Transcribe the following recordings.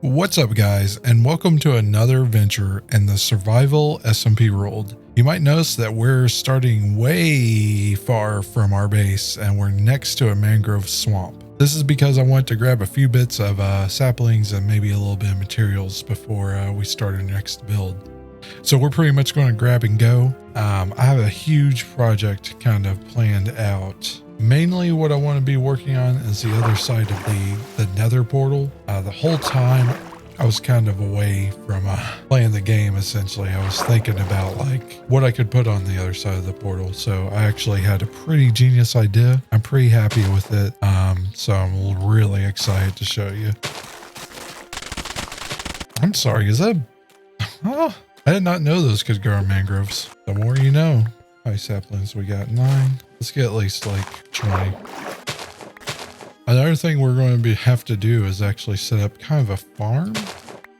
What's up guys, and welcome to another venture in the survival SMP world. You might notice that we're starting way far from our base and we're next to a mangrove swamp. This is because I wanted to grab a few bits of saplings and maybe a little bit of materials before we start our next build. So we're pretty much going to grab and go. I have a huge project kind of planned out. Mainly what I want to be working on is the other side of the nether portal. The whole time I was kind of away from playing the game, essentially. I was thinking about like what I could put on the other side of the portal. So I actually had a pretty genius idea. I'm pretty happy with it. So I'm really excited to show you. I'm sorry, is that... Oh, I did not know those could grow in mangroves. The more you know. High saplings, we got 9. Let's get at least like 20. Another thing we're going to have to do is actually set up kind of a farm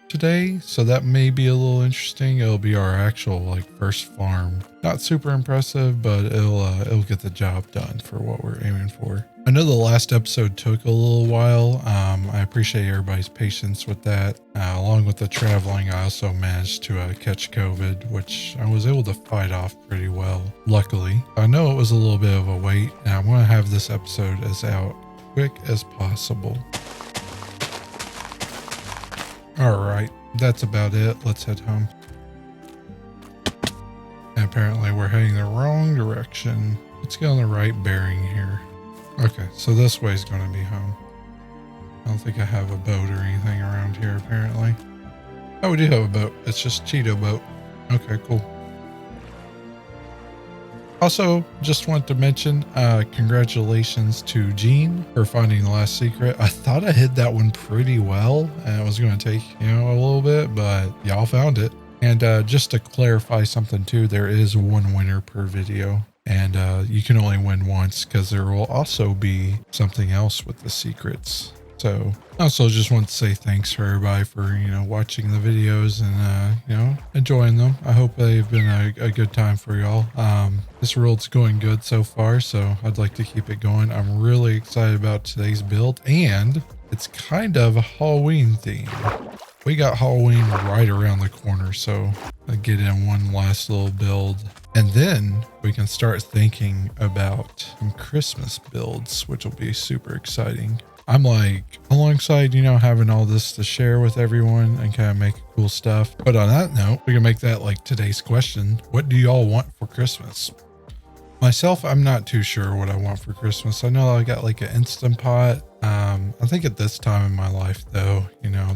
today. So that may be a little interesting. It'll be our actual like first farm. Not super impressive, but it'll get the job done for what we're aiming for. I know the last episode took a little while. I appreciate everybody's patience with that. Along with the traveling, I also managed to catch COVID, which I was able to fight off pretty well, luckily. I know it was a little bit of a wait, and I want to have this episode as out quick as possible. All right, that's about it. Let's head home. And apparently we're heading the wrong direction. Let's get on the right bearing here. Okay, so this way is going to be home. I don't think I have a boat or anything around here, apparently. Oh, we do have a boat. It's just Cheeto boat. Okay, cool. Also, just want to mention, congratulations to Gene for finding the last secret. I thought I hid that one pretty well, and it was going to take, a little bit, but y'all found it. And just to clarify something too, there is one winner per video. And you can only win once because there will also be something else with the secrets. So I also just want to say thanks for everybody for, watching the videos and, enjoying them. I hope they've been a good time for y'all. This world's going good so far, so I'd like to keep it going. I'm really excited about today's build, and it's kind of a Halloween theme. We got Halloween right around the corner, so I'll get in one last little build. And then we can start thinking about some Christmas builds, which will be super exciting. I'm like, alongside, having all this to share with everyone and kind of make cool stuff. But on that note, we can make that like today's question. What do y'all want for Christmas? Myself, I'm not too sure what I want for Christmas. I know I got like an Instant Pot. I think at this time in my life though,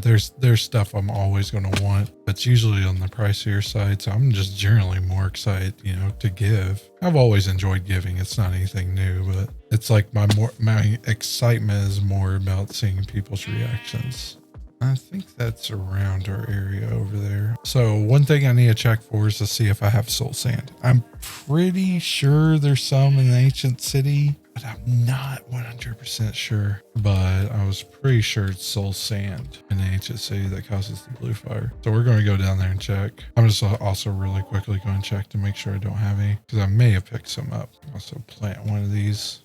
there's stuff I'm always going to want, but it's usually on the pricier side. So I'm just generally more excited, to give. I've always enjoyed giving. It's not anything new, but it's like my excitement is more about seeing people's reactions. I think that's around our area over there. So one thing I need to check for is to see if I have soul sand. I'm pretty sure there's some in the ancient city, but I'm not 100% sure. But I was pretty sure it's soul sand in the ancient city that causes the blue fire. So we're going to go down there and check. I'm just also really quickly going to check to make sure I don't have any, because I may have picked some up. Also plant one of these.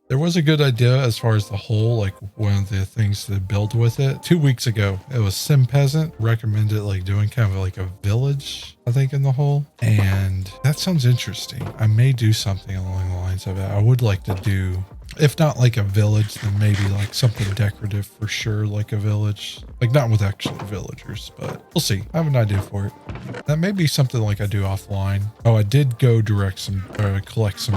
There was a good idea as far as the hole, like one of the things to build with it. 2 weeks ago, it was Sim Peasant recommended like doing kind of like a village, I think, in the hole. And that sounds interesting. I may do something along the lines of it. I would like to do, if not like a village, then maybe like something decorative for sure, like a village. Like not with actual villagers, but we'll see. I have an idea for it. That may be something like I do offline. Oh, I did go collect some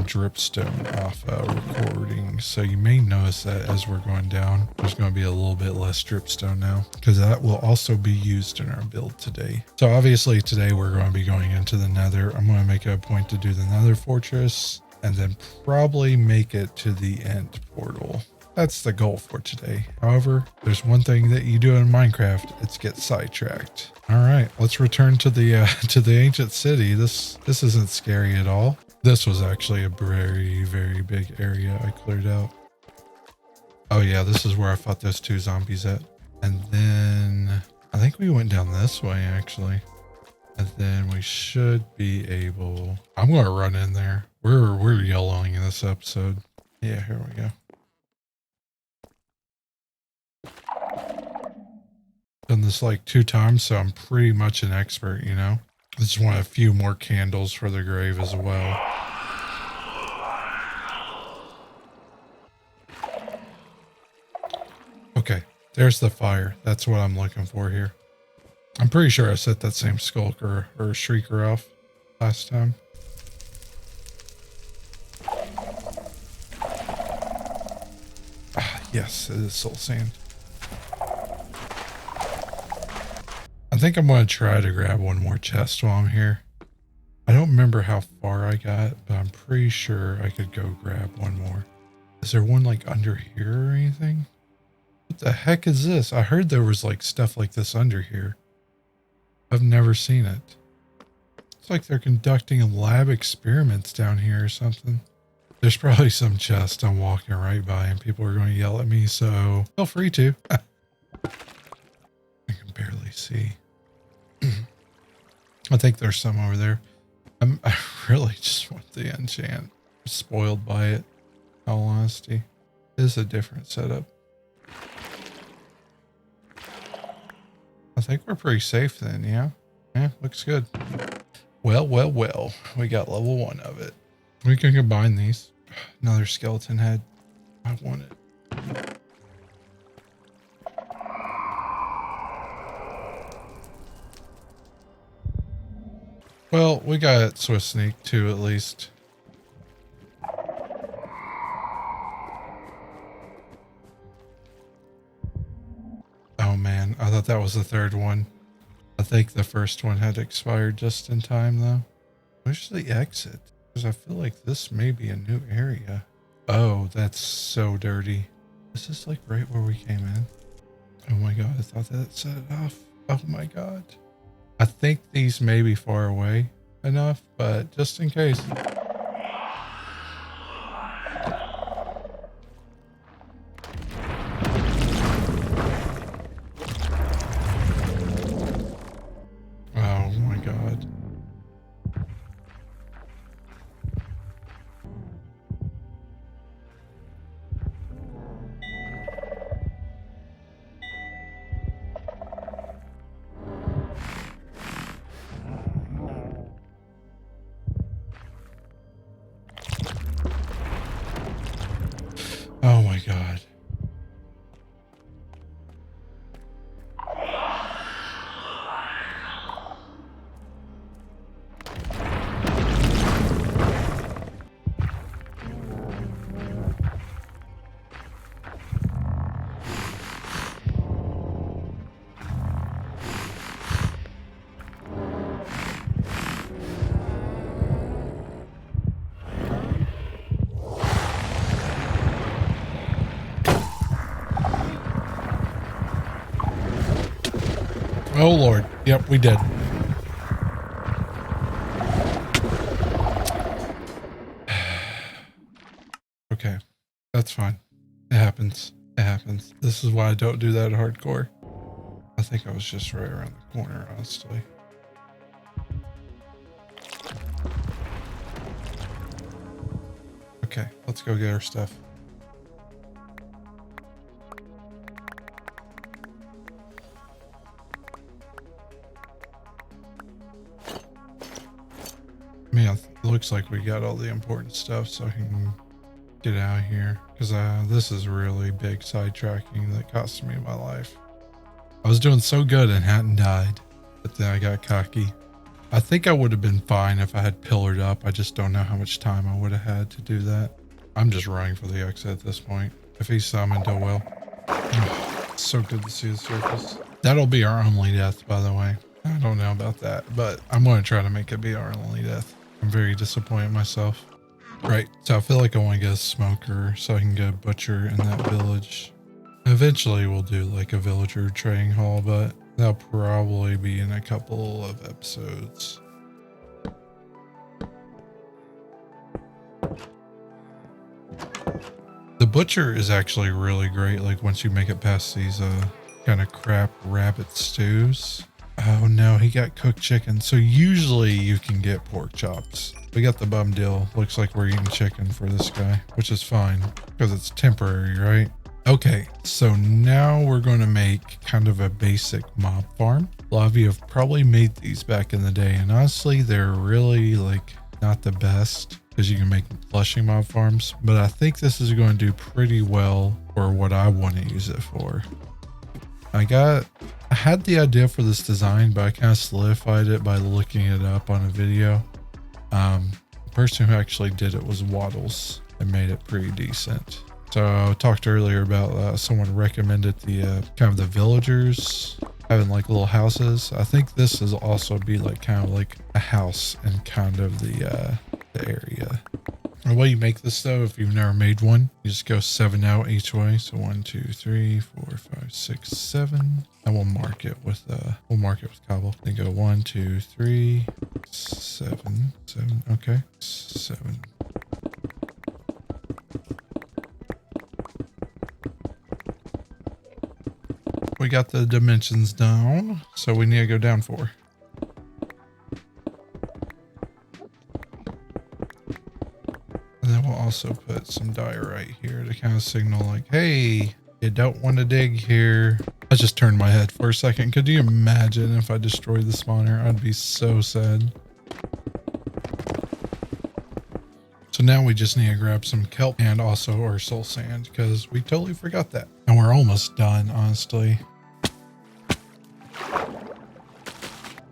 dripstone off recording. So you may notice that as we're going down, there's going to be a little bit less dripstone now, because that will also be used in our build today. So obviously today we're going to be going into the Nether. I'm going to make it a point to do the Nether Fortress and then probably make it to the end portal. That's the goal for today. However, there's one thing that you do in Minecraft. It's get sidetracked. All right, let's return to the ancient city. This isn't scary at all. This was actually a very, very big area I cleared out. Oh yeah, this is where I fought those 2 zombies at. And then I think we went down this way actually. And then we should be able, I'm going to run in there. We're yellowing in this episode. Yeah, here we go. done this like 2 times, so I'm pretty much an expert, you know? I just want a few more candles for the grave as well. Okay, there's the fire. That's what I'm looking for here. I'm pretty sure I set that same Sculk or Shrieker off last time. Ah, yes, it is soul sand. I think I'm going to try to grab one more chest while I'm here. I don't remember how far I got, but I'm pretty sure I could go grab one more. Is there one like under here or anything? What the heck is this? I heard there was like stuff like this under here. I've never seen it. It's like they're conducting lab experiments down here or something. There's probably some chest I'm walking right by and people are going to yell at me, so feel free to. I can barely see. I think there's some over there. I really just want the enchant. I'm spoiled by it, in all honesty. It is a different setup. I think we're pretty safe then, yeah? Yeah, looks good. Well, well, well. We got level 1 of it. We can combine these. Another skeleton head. I want it. Well, we got Swift Sneak too, at least. Oh man, I thought that was the third one. I think the first one had expired just in time though. Where's the exit? Because I feel like this may be a new area. Oh, that's so dirty. Is this like right where we came in? Oh my god, I thought that set it off. Oh my god. I think these may be far away enough, but just in case. Oh my god. Oh my god. Oh Lord. Yep, we did. Okay. That's fine. It happens. It happens. This is why I don't do that hardcore. I think I was just right around the corner, honestly. Okay, let's go get our stuff. Man, it looks like we got all the important stuff, so I can get out of here. Because this is really big sidetracking that cost me my life. I was doing so good and hadn't died, but then I got cocky. I think I would have been fine if I had pillared up. I just don't know how much time I would have had to do that. I'm just running for the exit at this point. If he's summoned, oh well. So good to see the surface. That'll be our only death, by the way. I don't know about that, but I'm going to try to make it be our only death. I'm very disappointed in myself. Right, so I feel like I want to get a smoker so I can get a butcher in that village. Eventually we'll do like a villager trading hall, but that'll probably be in a couple of episodes. The butcher is actually really great, like once you make it past these kind of crap rabbit stews. Oh no, he got cooked chicken. So usually you can get pork chops. We got the bum deal. Looks like we're eating chicken for this guy, which is fine because it's temporary, right? Okay, so now we're going to make kind of a basic mob farm. A lot of you have probably made these back in the day, and honestly, they're really like not the best because you can make flushing mob farms, but I think this is going to do pretty well for what I want to use it for. I had the idea for this design, but I kind of solidified it by looking it up on a video. The person who actually did it was Waddles and made it pretty decent. So I talked earlier about someone recommended the kind of the villagers having like little houses. I think this is also be like kind of like a house in kind of the area. The way you make this though, if you've never made one, you just go 7 out each way. So 1, 2, 3, 4, 5, 6, 7. And we'll mark it with cobble. Then go 1, 2, 3, 7, 7. Okay, 7. We got the dimensions down, so we need to go down 4. And then we'll also put some diorite here to kind of signal like, hey, you don't want to dig here. I just turned my head for a second. Could you imagine if I destroyed the spawner? I'd be so sad. So now we just need to grab some kelp and also our soul sand because we totally forgot that. And we're almost done, honestly.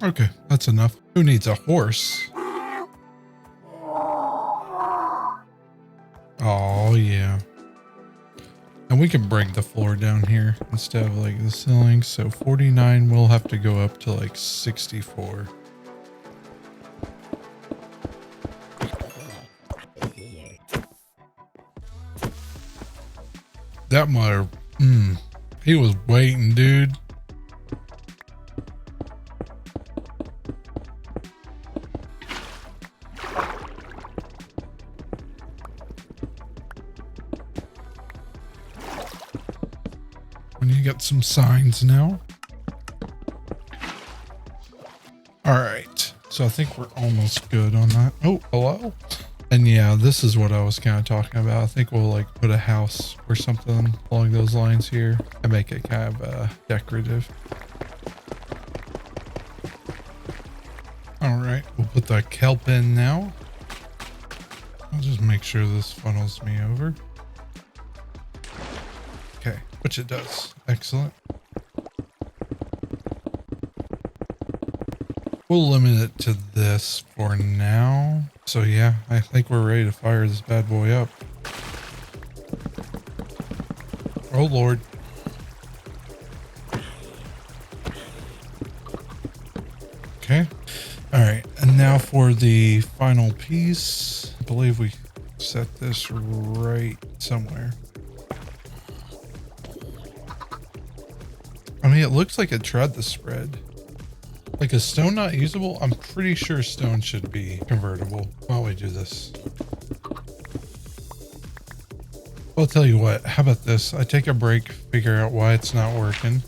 Okay, that's enough. Who needs a horse? Oh, yeah. And we can bring the floor down here instead of like the ceiling. So 49 will have to go up to like 64. That mother, he was waiting, dude. We need to get some signs now. All right, so I think we're almost good on that. Oh, hello. And yeah, this is what I was kind of talking about. I think we'll like put a house or something along those lines here and make it kind of decorative. All right, we'll put the kelp in now. I'll just make sure this funnels me over. Okay, which it does. Excellent. We'll limit it to this for now. So yeah, I think we're ready to fire this bad boy up. Oh Lord. Okay. All right. And now for the final piece. I believe we set this right somewhere. I mean, it looks like it tried to spread. Like, is stone not usable? I'm pretty sure stone should be convertible. Why don't we do this? I'll tell you what, how about this? I take a break, figure out why it's not working.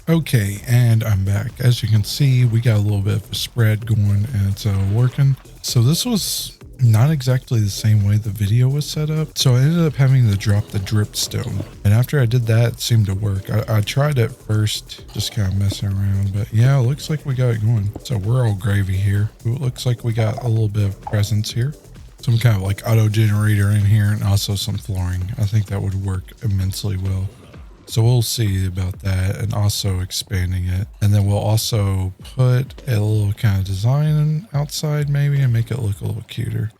Okay, and I'm back. As you can see, we got a little bit of a spread going and it's working. So this was not exactly the same way the video was set up. So I ended up having to drop the drip stone. And after I did that, it seemed to work. I tried it first, just kind of messing around. But yeah, it looks like we got it going. So we're all gravy here. It looks like we got a little bit of presence here. Some kind of like auto generator in here and also some flooring. I think that would work immensely well. So we'll see about that and also expanding it. And then we'll also put a little kind of design outside maybe and make it look a little cuter.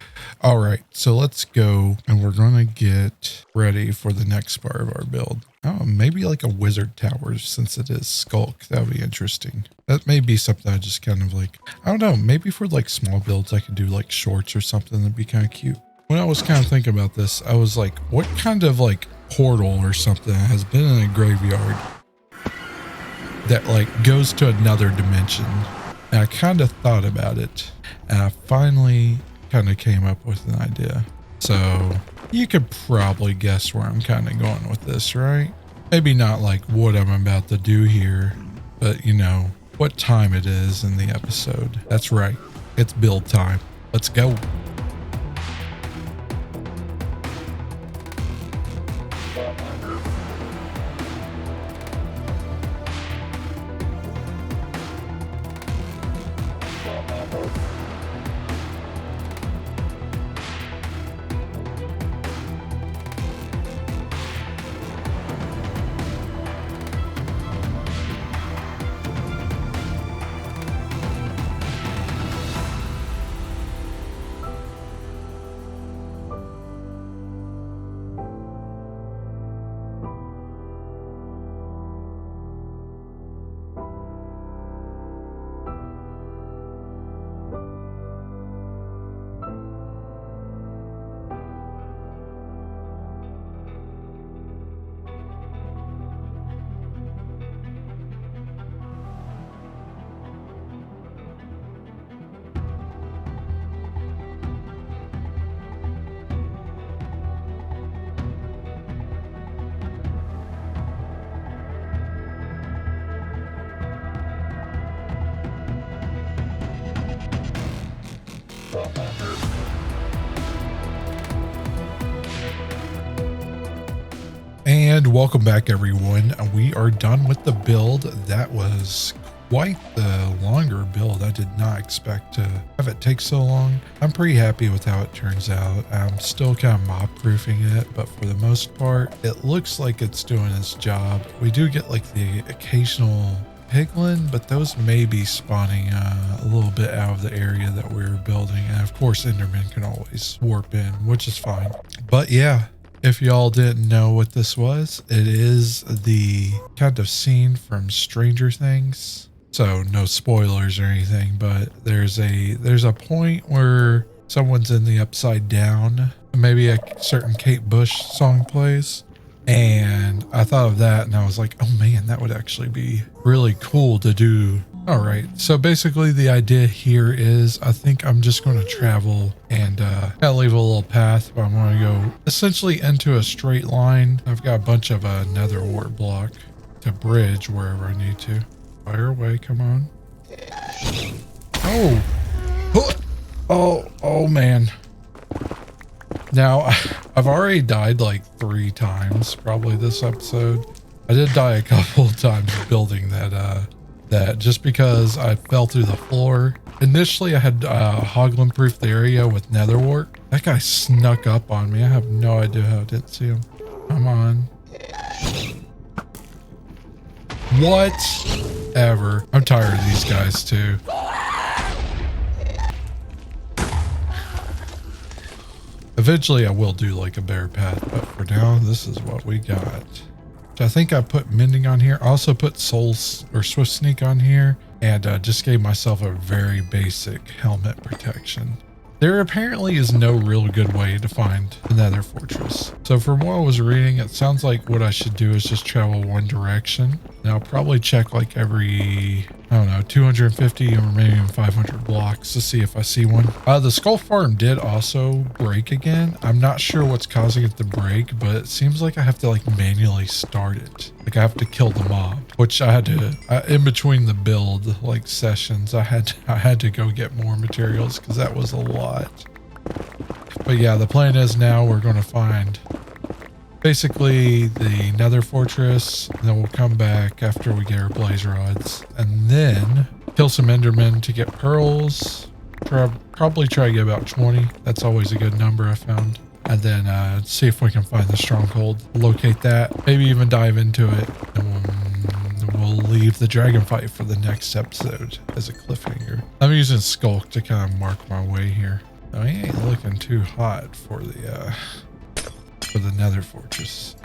All right, so let's go and we're going to get ready for the next part of our build. Oh, maybe like a wizard tower since it is Sculk. That would be interesting. That may be something I just kind of like, I don't know, maybe for like small builds I could do like shorts or something that'd be kind of cute. When I was kind of thinking about this, I was like, what kind of like portal or something has been in a graveyard that like goes to another dimension? And I kind of thought about it and I finally kind of came up with an idea. So you could probably guess where I'm kind of going with this, right? Maybe not like what I'm about to do here, but you know what time it is in the episode. That's right, it's build time. Let's go. And welcome back, everyone. We are done with the build. That was quite the longer build. I did not expect to have it take so long. I'm pretty happy with how it turns out. I'm still kind of mob proofing it, but for the most part, it looks like it's doing its job. We do get like the occasional piglin, but those may be spawning a little bit out of the area that we were building. And of course, Enderman can always warp in, which is fine. But yeah, if y'all didn't know what this was, it is the kind of scene from Stranger Things. So no spoilers or anything, but there's a point where someone's in the upside down. Maybe a certain Kate Bush song plays. And I thought of that and I was like, oh man, that would actually be really cool to do. All right. So basically the idea here is I think I'm just going to travel and I'll leave a little path, but I'm going to go essentially into a straight line. I've got a bunch of nether wart block to bridge wherever I need to. Fire away. Come on. Oh man. Now, I've already died like 3 times, probably this episode. I did die a couple of times building that just because I fell through the floor. Initially, I had hoglin proofed the area with nether wart. That guy snuck up on me. I have no idea how I didn't see him. Come on. Whatever. I'm tired of these guys too. Eventually I will do like a bear path, but for now, this is what we got. So I think I put mending on here. I also put souls or swift sneak on here and just gave myself a very basic helmet protection. There apparently is no real good way to find the Nether Fortress. So from what I was reading, it sounds like what I should do is just travel one direction. And I'll probably check like every, I don't know, 250 or maybe even 500 blocks to see if I see one. The skull farm did also break again. I'm not sure what's causing it to break, but it seems like I have to like manually start it. Like I have to kill the mob, which I had to, in between the build like sessions, I had to go get more materials because that was a lot. But yeah, the plan is now we're going to find basically the Nether Fortress, and then we'll come back after we get our blaze rods and then kill some endermen to get pearls. Probably try to get about 20. That's always a good number I found. And then see if we can find the stronghold, locate that, maybe even dive into it, and we'll leave the dragon fight for the next episode as a cliffhanger. I'm using Sculk to kind of mark my way here. Now, he ain't looking too hot for the Nether Fortress.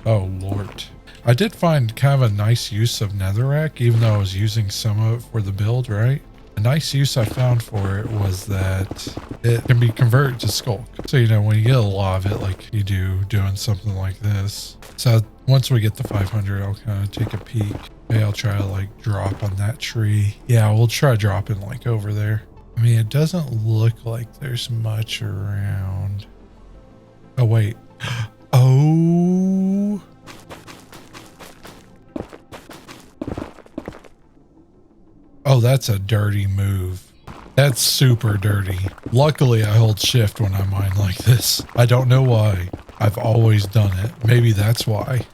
Oh Lord. I did find kind of a nice use of netherrack, even though I was using some of it for the build, right? A nice use I found for it was that it can be converted to Sculk. So, you know, when you get a lot of it, like you do doing something like this. So once we get to 500, I'll kind of take a peek. Maybe I'll try to like drop on that tree. Yeah, we'll try dropping like over there. I mean, it doesn't look like there's much around. Oh, wait. Oh. Oh, that's a dirty move. That's super dirty. Luckily, I hold shift when I mine like this. I don't know why. I've always done it. Maybe that's why.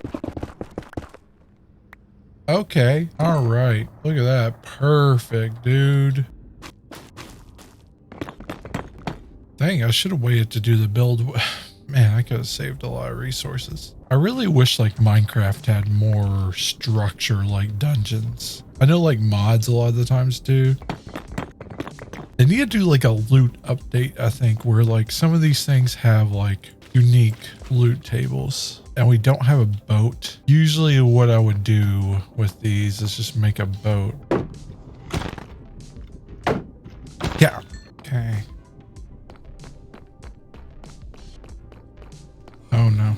Okay. All right. Look at that. Perfect, dude. Dang, I should have waited to do the build. Man, I could have saved a lot of resources. I really wish like Minecraft had more structure like dungeons. I know like mods a lot of the times do. They need to do like a loot update, I think, where like some of these things have like unique loot tables and we don't have a boat. Usually what I would do with these is just make a boat. Yeah. Okay. Oh no.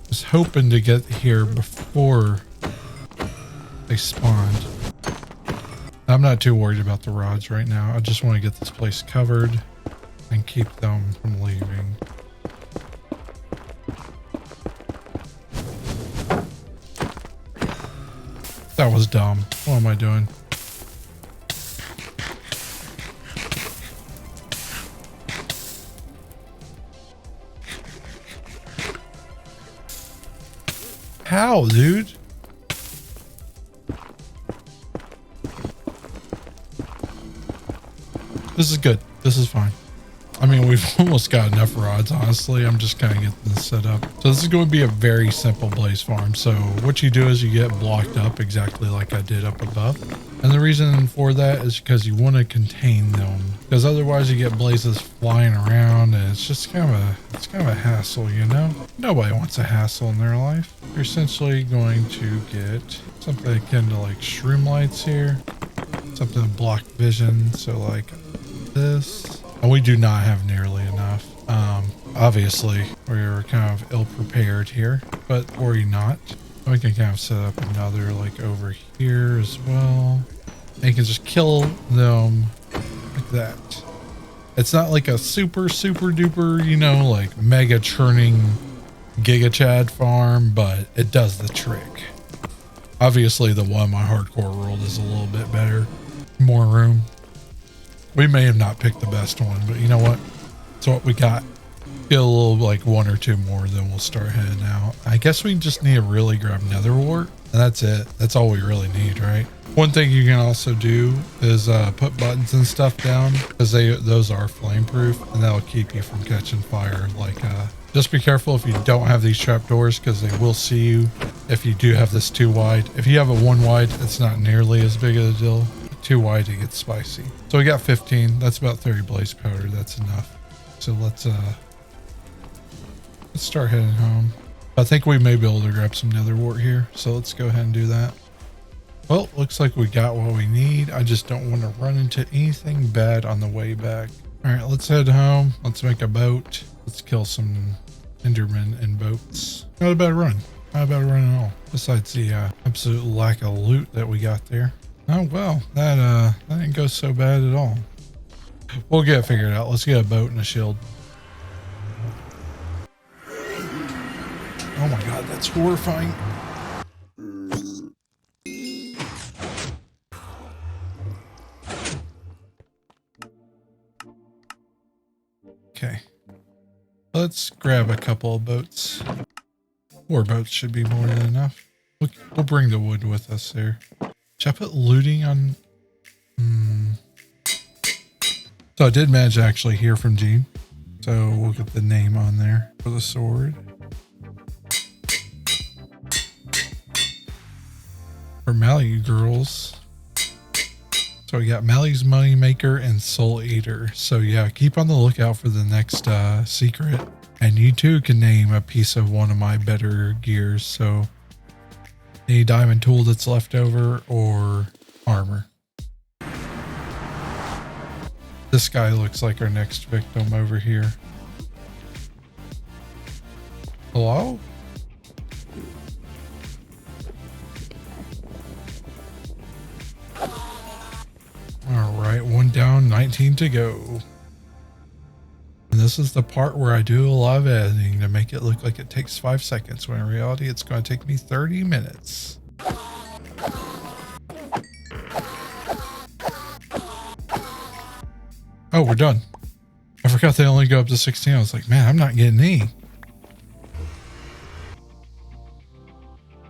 Was hoping to get here before they spawned. I'm not too worried about the rods right now. I just want to get this place covered and keep them from leaving. That was dumb. What am I doing? How, dude? This is good. This is fine. I mean, we've almost got enough rods, honestly. I'm just kind of getting this set up. So this is going to be a very simple blaze farm. So what you do is you get blocked up exactly like I did up above. And the reason for that is because you want to contain them, because otherwise you get blazes flying around and it's just kind of a hassle, you know? Nobody wants a hassle in their life. You're essentially going to get something akin to like shroom lights here, something to block vision. So like this. And we do not have nearly enough. Obviously, we're kind of ill-prepared here, but worry not. We can kind of set up another like over here as well. And you can just kill them like that. It's not like a super duper, you know, like mega churning Giga Chad farm, but it does the trick. Obviously, the one in my hardcore world is a little bit better. More room. We may have not picked the best one, but you know what? It's what we got. Get a little like one or two more, then we'll start heading out. I guess we just need to really grab nether wart, and that's it. That's all we really need, right? One thing you can also do is put buttons and stuff down, because those are flame proof, and that'll keep you from catching fire. Like just be careful if you don't have these trapdoors, because they will see you if you do have this too wide. If you have it one wide, it's not nearly as big of a deal. Too wide, it gets spicy. So we got 15. That's about 30 blaze powder. That's enough. So let's start heading home. I think we may be able to grab some nether wart here. So let's go ahead and do that. Well, looks like we got what we need. I just don't want to run into anything bad on the way back. All right, let's head home. Let's make a boat. Let's kill some endermen in boats. Not a bad run. Not a bad run at all. Besides the absolute lack of loot that we got there. Oh, well, that didn't go so bad at all. We'll get it figured out. Let's get a boat and a shield. Oh my God, that's horrifying. Okay. Let's grab a couple of boats. 4 boats should be more than enough. We'll bring the wood with us there. Should I put looting on? So I did manage to actually hear from Gene. So we'll get the name on there for the sword. For Mally girls. So we got Mally's Moneymaker and Soul Eater. So yeah, keep on the lookout for the next secret. And you too can name a piece of one of my better gears. So any diamond tool that's left over or armor. This guy looks like our next victim over here. Hello? All right, 1 down, 19 to go. And this is the part where I do a lot of editing to make it look like it takes 5 seconds, when in reality it's going to take me 30 minutes. Oh, we're done. I forgot they only go up to 16. I was like, man, I'm not getting any.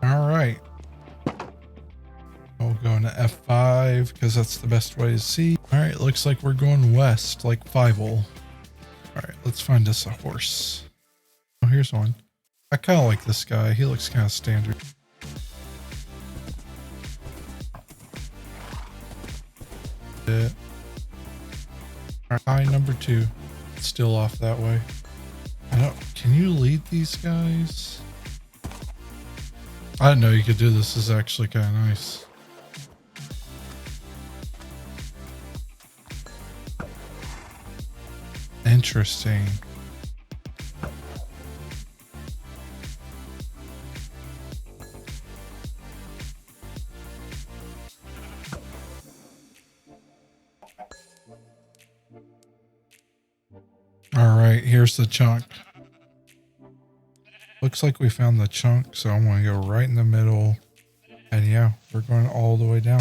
All right. We'll go into F5 because that's the best way to see. All right, looks like we're going west, like 5-0. All right, let's find us a horse. Oh, here's one. I kind of like this guy. He looks kind of standard. Yeah. All right, number 2. It's still off that way. I don't. Can you lead these guys? I didn't know you could do this. This is actually kind of nice. Interesting. All right, here's the chunk. Looks like we found the chunk, so I'm going to go right in the middle. And yeah, we're going all the way down.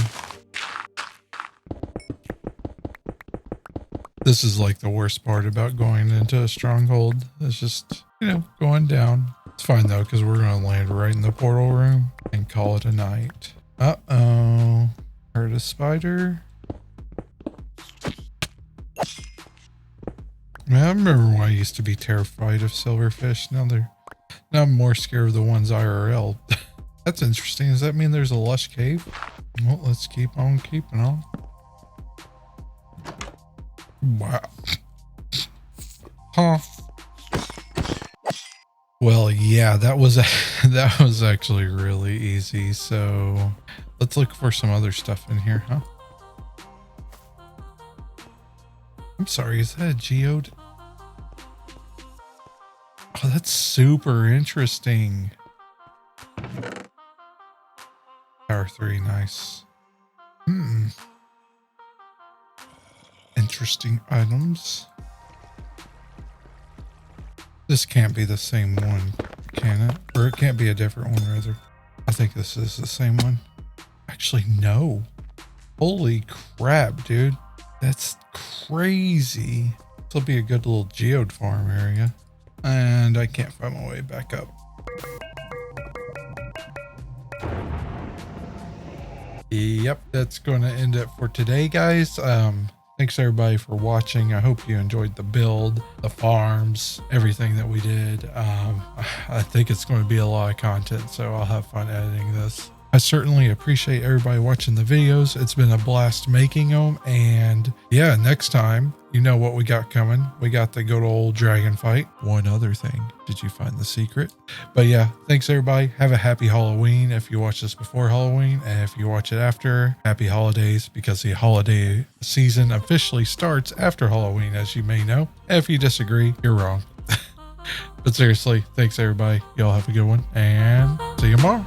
This is like the worst part about going into a stronghold. It's just, you know, going down. It's fine though, because we're going to land right in the portal room and call it a night. Uh-oh. Heard a spider. Man, I remember when I used to be terrified of silverfish. Now I'm more scared of the ones IRL. That's interesting. Does that mean there's a lush cave? Well, let's keep on keeping on. Wow. Huh. Well, yeah, that was that was actually really easy. So let's look for some other stuff in here, huh? I'm sorry, is that a geode? Oh, that's super interesting. Power 3, nice. Interesting items. This can't be the same one, can it? Or it can't be a different one, rather. I think this is the same one. Actually, no. Holy crap, dude. That's crazy. This will be a good little geode farm area. And I can't find my way back up. Yep, that's going to end it for today, guys. Thanks everybody for watching. I hope you enjoyed the build, the farms, everything that we did. I think it's going to be a lot of content, so I'll have fun editing this. I certainly appreciate everybody watching the videos. It's been a blast making them. And yeah, next time, you know what we got coming. We got the good old dragon fight. One other thing. Did you find the secret? But yeah, thanks everybody. Have a happy Halloween if you watch this before Halloween. And if you watch it after, happy holidays, because the holiday season officially starts after Halloween, as you may know. And if you disagree, you're wrong. But seriously, thanks everybody. Y'all have a good one and see you tomorrow.